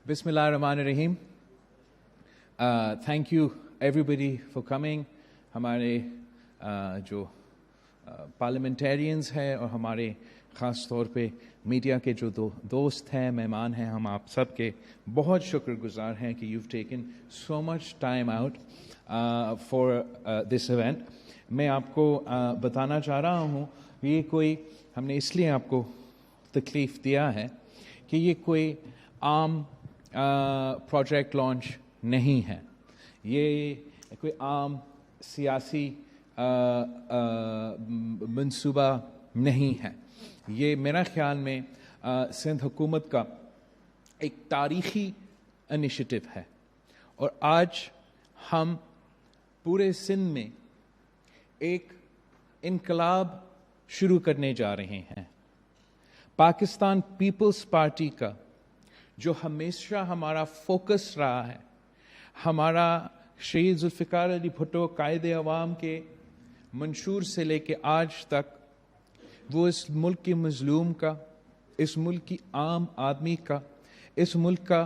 Bismillah ar-Rahman ar-Rahim. Thank you everybody for coming. ہمارے جو parliamentarians ہیں اور ہمارے خاص طور پہ میڈیا کے جو دوست ہیں، مہمان ہیں، ہم آپ سب کے بہت شکر گزار ہیں کہ you've taken so much time out for this event. میں آپ کو بتانا چاہ رہا ہوں یہ کوئی ہم نے اس لیے آپ کو تکلیف دیا ہے کہ یہ کوئی عام پروجیکٹ لانچ نہیں ہے، یہ کوئی عام سیاسی منصوبہ نہیں ہے. یہ میرا خیال میں سندھ حکومت کا ایک تاریخی انیشیٹو ہے، اور آج ہم پورے سندھ میں ایک انقلاب شروع کرنے جا رہے ہیں. پاکستان پیپلز پارٹی کا جو ہمیشہ ہمارا فوکس رہا ہے، ہمارا شہید ذوالفقار علی بھٹو قائد عوام کے منشور سے لے کے آج تک، وہ اس ملک کے مظلوم کا، اس ملک کی عام آدمی کا، اس ملک کا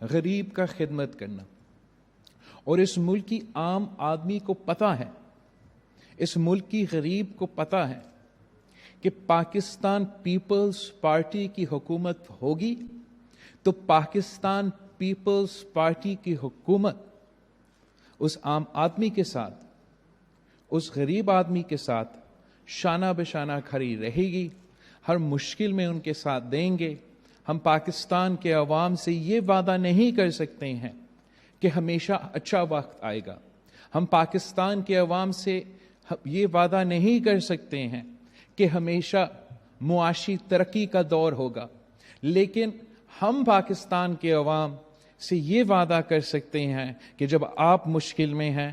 غریب کا خدمت کرنا. اور اس ملک کی عام آدمی کو پتہ ہے، اس ملک کی غریب کو پتہ ہے کہ پاکستان پیپلز پارٹی کی حکومت ہوگی تو پاکستان پیپلز پارٹی کی حکومت اس عام آدمی کے ساتھ، اس غریب آدمی کے ساتھ شانہ بشانہ کھڑی رہے گی، ہر مشکل میں ان کے ساتھ دیں گے. ہم پاکستان کے عوام سے یہ وعدہ نہیں کر سکتے ہیں کہ ہمیشہ اچھا وقت آئے گا. ہم پاکستان کے عوام سے یہ وعدہ نہیں کر سکتے ہیں کہ ہمیشہ معاشی ترقی کا دور ہوگا، لیکن ہم پاکستان کے عوام سے یہ وعدہ کر سکتے ہیں کہ جب آپ مشکل میں ہیں،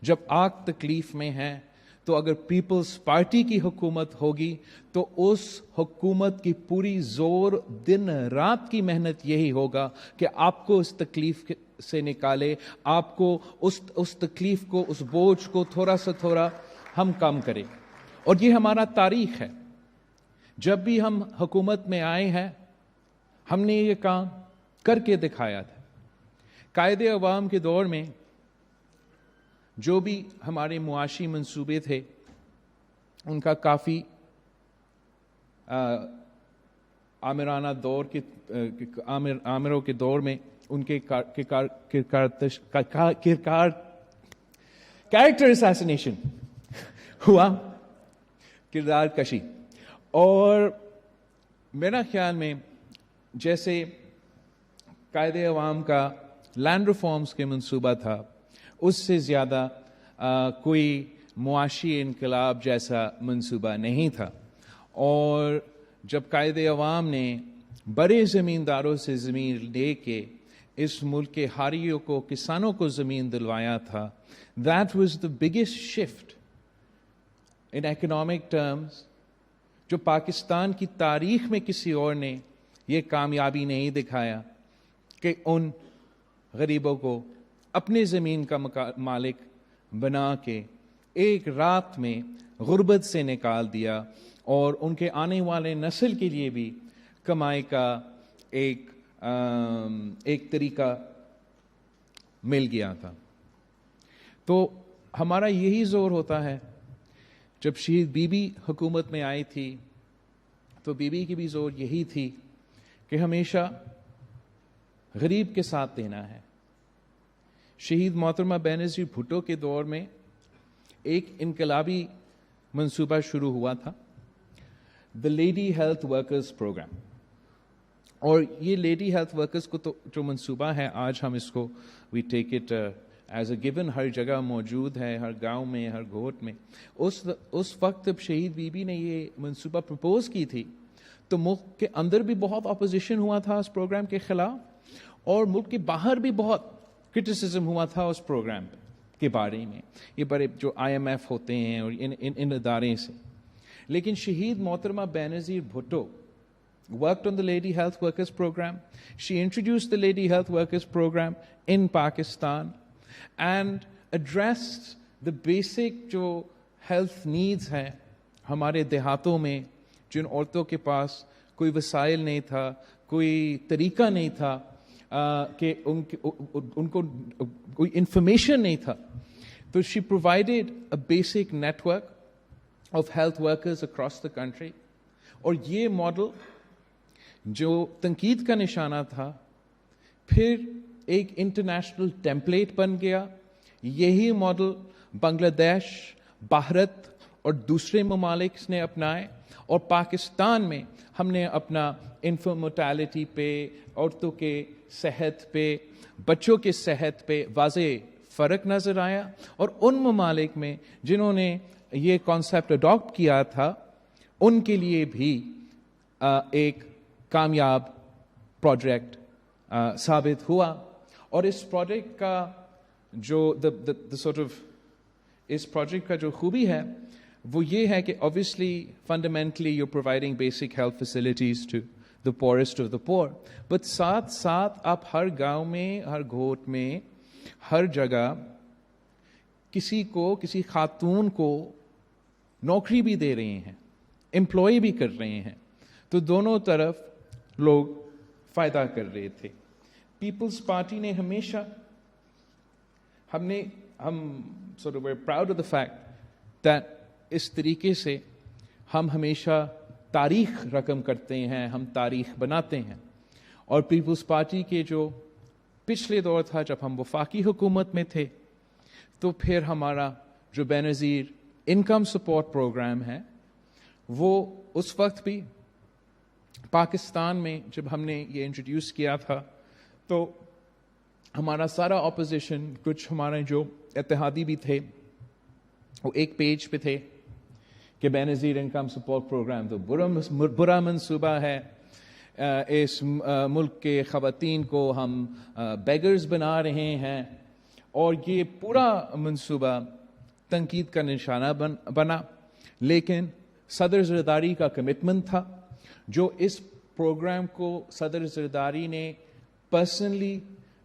جب آپ تکلیف میں ہیں، تو اگر پیپلز پارٹی کی حکومت ہوگی تو اس حکومت کی پوری زور دن رات کی محنت یہی ہوگا کہ آپ کو اس تکلیف سے نکالے، آپ کو اس تکلیف کو، اس بوجھ کو تھوڑا سا تھوڑا ہم کم کریں. اور یہ ہمارا تاریخ ہے. جب بھی ہم حکومت میں آئے ہیں ہم نے یہ کام کر کے دکھایا تھا. قائد عوام کے دور میں جو بھی ہمارے معاشی منصوبے تھے ان کا کافی آمرانہ دور کے آمروں کے دور میں ان کے کیریکٹر اسیسینیشن ہوا، کردار کشی. اور میرا خیال میں جیسے قائد عوام کا لینڈ ریفارمز کے منصوبہ تھا، اس سے زیادہ کوئی معاشی انقلاب جیسا منصوبہ نہیں تھا. اور جب قائد عوام نے بڑے زمینداروں سے زمین لے کے اس ملک کے حاریوں کو، کسانوں کو زمین دلوایا تھا، that was the biggest shift in economic terms جو پاکستان کی تاریخ میں کسی اور نے یہ کامیابی نہیں دکھایا کہ ان غریبوں کو اپنے زمین کا مالک بنا کے ایک رات میں غربت سے نکال دیا، اور ان کے آنے والے نسل کے لیے بھی کمائی کا ایک طریقہ مل گیا تھا. تو ہمارا یہی زور ہوتا ہے. جب شہید بی بی حکومت میں آئی تھی تو بی بی کی بھی زور یہی تھی کہ ہمیشہ غریب کے ساتھ دینا ہے. شہید محترمہ بینظیر بھٹو کے دور میں ایک انقلابی منصوبہ شروع ہوا تھا، the lady health workers programme. اور یہ لیڈی ہیلتھ ورکرز کو تو جو منصوبہ ہے آج ہم اس کو we take it as a given, ہر جگہ موجود ہے، ہر گاؤں میں، ہر گھوٹ میں. اس وقت جب شہید بی بی نے یہ منصوبہ پرپوز کی تھی تو ملک کے اندر بھی بہت اپوزیشن ہوا تھا اس پروگرام کے خلاف، اور ملک کے باہر بھی بہت کرٹیسزم ہوا تھا اس پروگرام کے بارے میں، یہ بڑے جو آئی ایم ایف ہوتے ہیں اور ان ادارے سے. لیکن شہید محترمہ Benazir Bhutto worked on the Lady Health Workers Program. She introduced the Lady Health Workers Program in Pakistan and addressed the basic جو health needs ہیں ہمارے دیہاتوں میں، جن عورتوں کے پاس کوئی وسائل نہیں تھا، کوئی طریقہ نہیں تھا کہ ان کو کوئی انفارمیشن نہیں تھا. تو she provided a basic network of health workers across the country. اور یہ ماڈل جو تنقید کا نشانہ تھا پھر ایک انٹرنیشنل ٹیمپلیٹ بن گیا. یہی ماڈل بنگلہ دیش، بھارت اور دوسرے ممالک نے اپنائے، اور پاکستان میں ہم نے اپنا انفنٹ مورٹیلٹی پہ، عورتوں کے صحت پہ، بچوں کے صحت پہ واضح فرق نظر آیا. اور ان ممالک میں جنہوں نے یہ کانسیپٹ اڈاپٹ کیا تھا ان کے لیے بھی ایک کامیاب پروجیکٹ ثابت ہوا. اور اس پروجیکٹ کا جو اس پروجیکٹ کا جو خوبی ہے وہ یہ ہے کہ obviously fundamentally you're providing basic health facilities to the poorest of the poor, but ساتھ ساتھ آپ ہر گاؤں میں، ہر گھوٹ میں، ہر جگہ کسی خاتون کو نوکری بھی دے رہے ہیں، امپلائی بھی کر رہے ہیں. تو دونوں طرف لوگ فائدہ کر رہے تھے. پیپلز پارٹی نے ہمیشہ ہم sort of we're proud of the fact that اس طریقے سے ہم ہمیشہ تاریخ رقم کرتے ہیں، ہم تاریخ بناتے ہیں. اور پیپلز پارٹی کے جو پچھلے دور تھا جب ہم وفاقی حکومت میں تھے تو پھر ہمارا جو بے نظیر انکم سپورٹ پروگرام ہے وہ اس وقت بھی پاکستان میں جب ہم نے یہ انٹروڈیوس کیا تھا تو ہمارا سارا اپوزیشن، کچھ ہمارے جو اتحادی بھی تھے وہ ایک پیج پہ تھے کہ بے نظیر انکم سپورٹ پروگرام تو برا منصوبہ ہے، اس ملک کے خواتین کو ہم بیگرز بنا رہے ہیں. اور یہ پورا منصوبہ تنقید کا نشانہ بنا. لیکن صدر زرداری کا کمٹمنٹ تھا، جو اس پروگرام کو صدر زرداری نے پرسنلی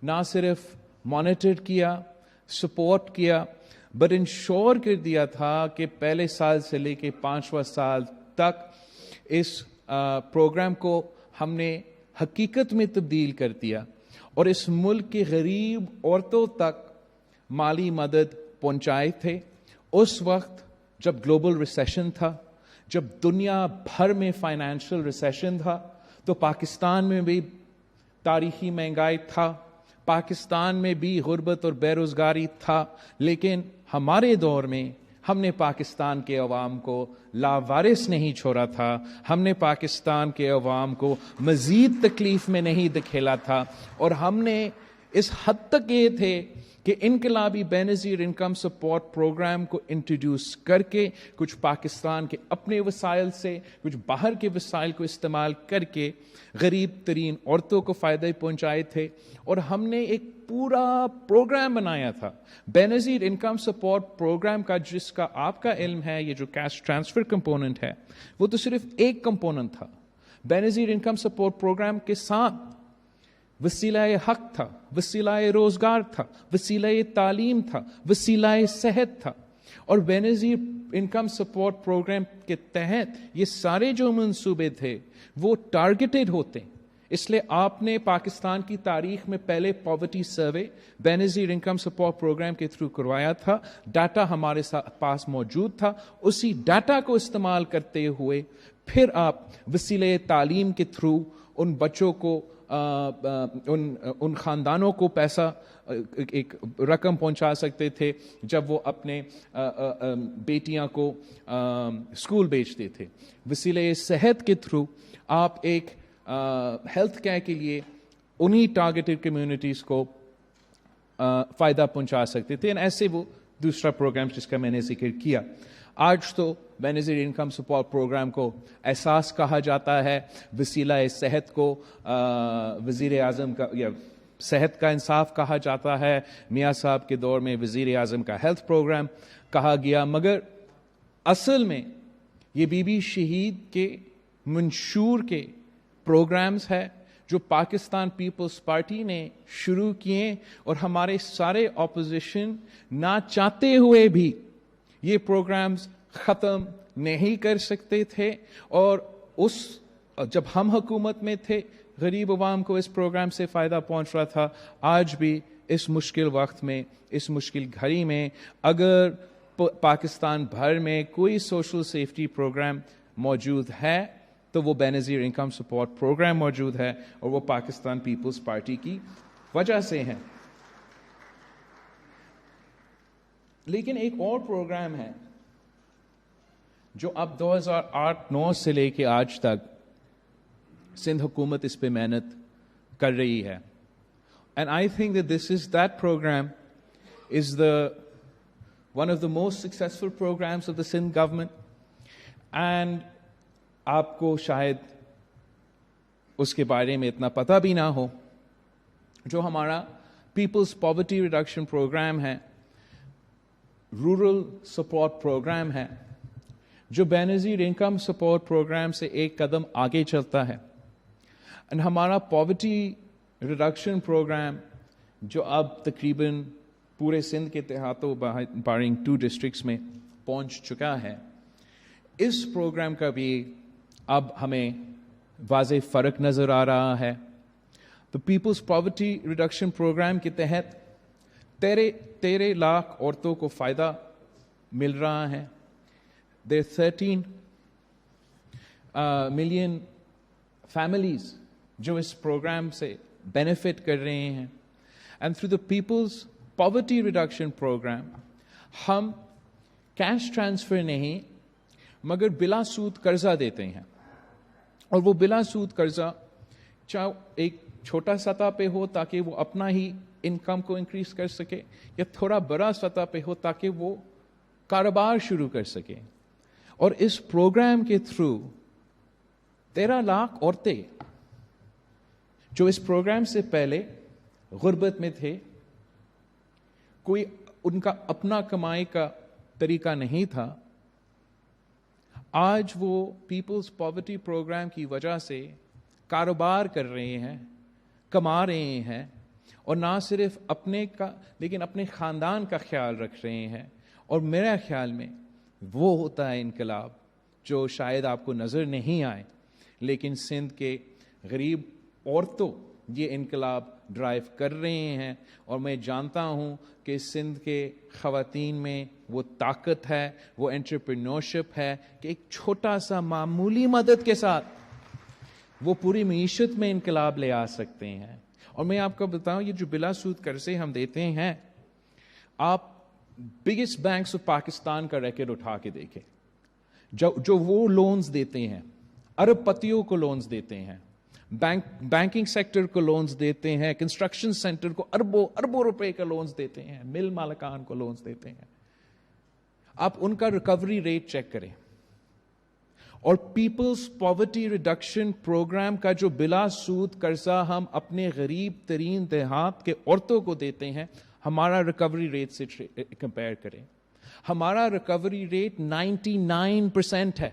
نہ صرف مانیٹر کیا، سپورٹ کیا، بٹ انشور کر دیا تھا کہ پہلے سال سے لے کے 5واں سال تک اس پروگرام کو ہم نے حقیقت میں تبدیل کر دیا اور اس ملک کے غریب عورتوں تک مالی مدد پہنچائے تھے. اس وقت جب گلوبل ریسیشن تھا، جب دنیا بھر میں فائنینشیل ریسیشن تھا، تو پاکستان میں بھی تاریخی مہنگائی تھا، پاکستان میں بھی غربت اور بے روزگاری تھا. لیکن ہمارے دور میں ہم نے پاکستان کے عوام کو لاوارث نہیں چھوڑا تھا، ہم نے پاکستان کے عوام کو مزید تکلیف میں نہیں دکھیلا تھا. اور ہم نے اس حد تک یہ تھے کہ انقلابی بے نظیر انکم سپورٹ پروگرام کو انٹروڈیوس کر کے کچھ پاکستان کے اپنے وسائل سے، کچھ باہر کے وسائل کو استعمال کر کے غریب ترین عورتوں کو فائدہ پہنچائے تھے. اور ہم نے ایک پورا پروگرام بنایا تھا بے نظیر انکم سپورٹ پروگرام کا، جس کا آپ کا علم ہے یہ جو کیش ٹرانسفر کمپوننٹ ہے وہ تو صرف ایک کمپوننٹ تھا. بے نظیر انکم سپورٹ پروگرام کے ساتھ وسیلہ حق تھا، وسیلہ روزگار تھا، وسیلہ تعلیم تھا، وسیلہ صحت تھا. اور بے نظیر انکم سپورٹ پروگرام کے تحت یہ سارے جو منصوبے تھے وہ ٹارگیٹڈ ہوتے. اس لیے آپ نے پاکستان کی تاریخ میں پہلے پاورٹی سروے بے نظیر انکم سپورٹ پروگرام کے تھرو کروایا تھا. ڈاٹا ہمارے پاس موجود تھا. اسی ڈاٹا کو استعمال کرتے ہوئے پھر آپ وسیلہ تعلیم کے تھرو ان بچوں کو، ان خاندانوں کو پیسہ، ایک رقم پہنچا سکتے تھے جب وہ اپنے بیٹیاں کو اسکول بھیجتے تھے. وسیلہ صحت کے تھرو آپ ایک ہیلتھ کیئر کے لیے انہی ٹارگیٹڈ کمیونٹیز کو فائدہ پہنچا سکتے تھے. ایسے وہ دوسرا پروگرام جس کا میں نے ذکر کیا. آج تو بے نظیر انکم سپورٹ پروگرام کو احساس کہا جاتا ہے، وسیلہ صحت کو وزیر اعظم کا یا صحت کا انصاف کہا جاتا ہے. میاں صاحب کے دور میں وزیر اعظم کا ہیلتھ پروگرام کہا گیا، مگر اصل میں یہ بی بی شہید کے منشور کے پروگرامز ہے جو پاکستان پیپلز پارٹی نے شروع کیے اور ہمارے سارے اپوزیشن نہ چاہتے ہوئے بھی یہ پروگرامز ختم نہیں کر سکتے تھے. اور جب ہم حکومت میں تھے غریب عوام کو اس پروگرام سے فائدہ پہنچ رہا تھا، آج بھی اس مشکل وقت میں، اس مشکل گھڑی میں اگر پاکستان بھر میں کوئی سوشل سیفٹی پروگرام موجود ہے تو وہ بے نظیر انکم سپورٹ پروگرام موجود ہے، اور وہ پاکستان پیپلز پارٹی کی وجہ سے ہے۔ لیکن ایک اور پروگرام ہے جو اب 2008-9 سے لے کے آج تک سندھ حکومت اس پہ محنت کر رہی ہے، and I think that this is that program is one of the most successful programs of the Sindh government, and آپ کو شاید اس کے بارے میں اتنا پتہ بھی نہ ہو، جو ہمارا پیپلز پاورٹی ریڈکشن پروگرام ہے، رورل سپورٹ پروگرام ہے، جو بے نظیر انکم سپورٹ پروگرام سے ایک قدم آگے چلتا ہے، اور ہمارا پاورٹی ریڈکشن پروگرام جو اب تقریباً پورے سندھ کے دیہاتوں بارنگ 2 ڈسٹرکٹس میں پہنچ چکا ہے، اس پروگرام کا بھی اب ہمیں واضح فرق نظر آ رہا ہے۔ تو پیپلز پاورٹی ریڈکشن پروگرام کے تحت 13 لاکھ عورتوں کو فائدہ مل رہا ہے۔ There are 13 million families جو اس پروگرام سے بینیفٹ کر رہے ہیں، and through the people's poverty reduction programme ہم کیش ٹرانسفر نہیں مگر بلا سود قرضہ دیتے ہیں، اور وہ بلا سود قرضہ چاہے ایک چھوٹا سطح پہ ہو تاکہ وہ اپنا ہی انکم کو انکریز کر سکے، یا تھوڑا بڑا سطح پہ ہو تاکہ وہ کاروبار شروع کر سکے۔ اور اس پروگرام کے تھرو 13 لاکھ عورتیں جو اس پروگرام سے پہلے غربت میں تھے، کوئی ان کا اپنا کمائی کا طریقہ نہیں تھا، آج وہ پیپلز پاورٹی پروگرام کی وجہ سے کاروبار کر رہے ہیں، کما رہے ہیں، اور نہ صرف اپنے کا لیکن اپنے خاندان کا خیال رکھ رہے ہیں۔ اور میرے خیال میں وہ ہوتا ہے انقلاب جو شاید آپ کو نظر نہیں آئے، لیکن سندھ کے غریب عورتوں یہ انقلاب ڈرائیو کر رہے ہیں، اور میں جانتا ہوں کہ سندھ کے خواتین میں وہ طاقت ہے، وہ انٹرپرینورشپ ہے کہ ایک چھوٹا سا معمولی مدد کے ساتھ وہ پوری معیشت میں انقلاب لے آ سکتے ہیں۔ اور میں آپ کو بتاؤں، یہ جو بلا سود قرضے ہم دیتے ہیں، آپ بگیسٹ بینکس آف پاکستان کا ریکارڈ اٹھا کے دیکھیں، جو وہ لونز دیتے ہیں، ارب پتیوں کو لونز دیتے ہیں، بینکنگ سیکٹر کو لونز دیتے ہیں، کنسٹرکشن سینٹر کو اربوں روپے کا لونز دیتے ہیں، مل مالکان کو لونز دیتے ہیں۔ آپ ان کا ریکوری ریٹ چیک کریں، اور پیپلز پاورٹی ریڈکشن پروگرام کا جو بلا سود قرضہ ہم اپنے غریب ترین دیہات کے عورتوں کو دیتے ہیں، ہمارا ریکوری ریٹ سے کمپیئر کریں، ہمارا ریکوری ریٹ 99% ہے،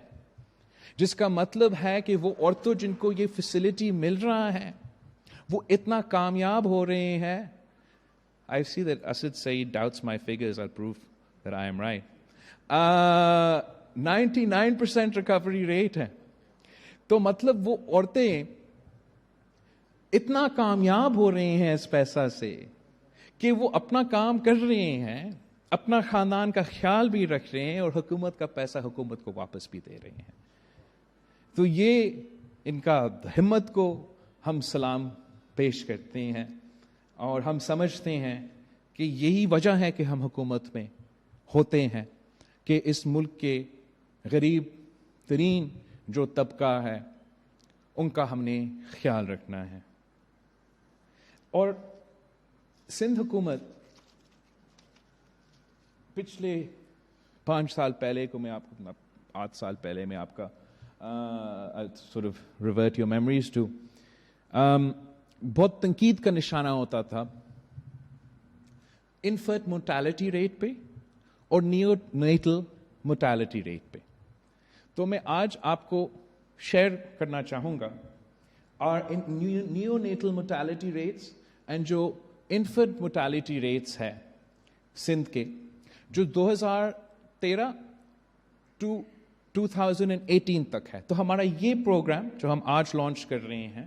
جس کا مطلب ہے کہ وہ عورتوں جن کو یہ فیسلٹی مل رہا ہے وہ اتنا کامیاب ہو رہے ہیں۔ I see that Asad Saeed doubts my figures. I'll prove that I am right. 99% recovery rate ہے، تو مطلب وہ عورتیں اتنا کامیاب ہو رہے ہیں اس پیسہ سے کہ وہ اپنا کام کر رہے ہیں، اپنا خاندان کا خیال بھی رکھ رہے ہیں، اور حکومت کا پیسہ حکومت کو واپس بھی دے رہے ہیں۔ تو یہ ان کا ہمت کو ہم سلام پیش کرتے ہیں، اور ہم سمجھتے ہیں کہ یہی وجہ ہے کہ ہم حکومت میں ہوتے ہیں، کہ اس ملک کے غریب ترین جو طبقہ ہے ان کا ہم نے خیال رکھنا ہے۔ اور سندھ حکومت پچھلے 5 سال پہلے کو، میں آپ کو 8 سال پہلے میں آپ کا sort of revert your memories to بہت تنقید کا نشانہ ہوتا تھا انفنٹ موٹیلٹی ریٹ پہ اور نیو نیٹل موٹیلٹی ریٹ پہ۔ تو میں آج آپ کو شیئر کرنا چاہوں گا اور neonatal mortality rates and جو انفنٹ موٹیلٹی ریٹس ہے سندھ کے، جو 2013 ٹو 2018 تک ہے۔ تو ہمارا یہ پروگرام جو ہم آج لانچ کر رہے ہیں،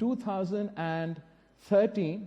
2013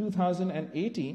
2018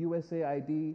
USAID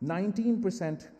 19%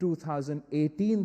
2018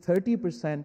30%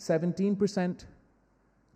17%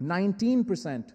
19%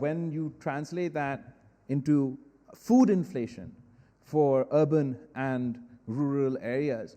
when you translate that into food inflation for urban and rural areas,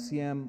CM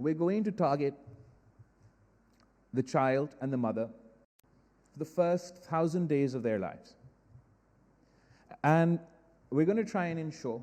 we're going to target the child and the mother for the first 1,000 days of their lives. And we're going to try and ensure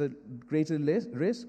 a greater risk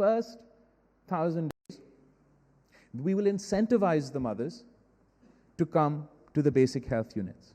first 1,000 days we will incentivize the mothers to come to the basic health units,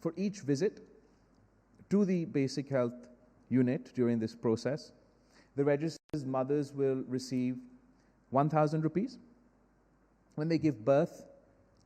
for each visit to the basic health unit during this process, the registered mothers will receive 1,000 rupees. When they give birth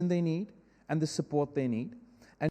they need and the support they need, and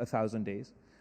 1,000 days.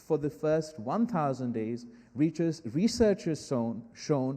for the first 1,000 days, researchers shown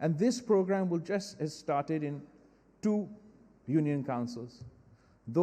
And this program will just has started in 2 union councils. 2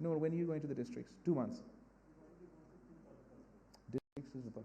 No, when are you going to the districts? 2 months. Districts is the bus.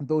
2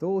2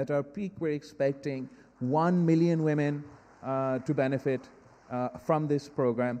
At our peak we're expecting 1 million women to benefit from this program.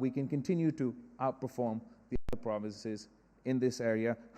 we can continue to outperform the other provinces in this area.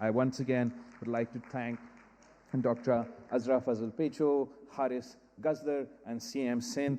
I once again would like to thank Dr. Azra Fazal Pecho, Haris Gazdar and CM Sindh,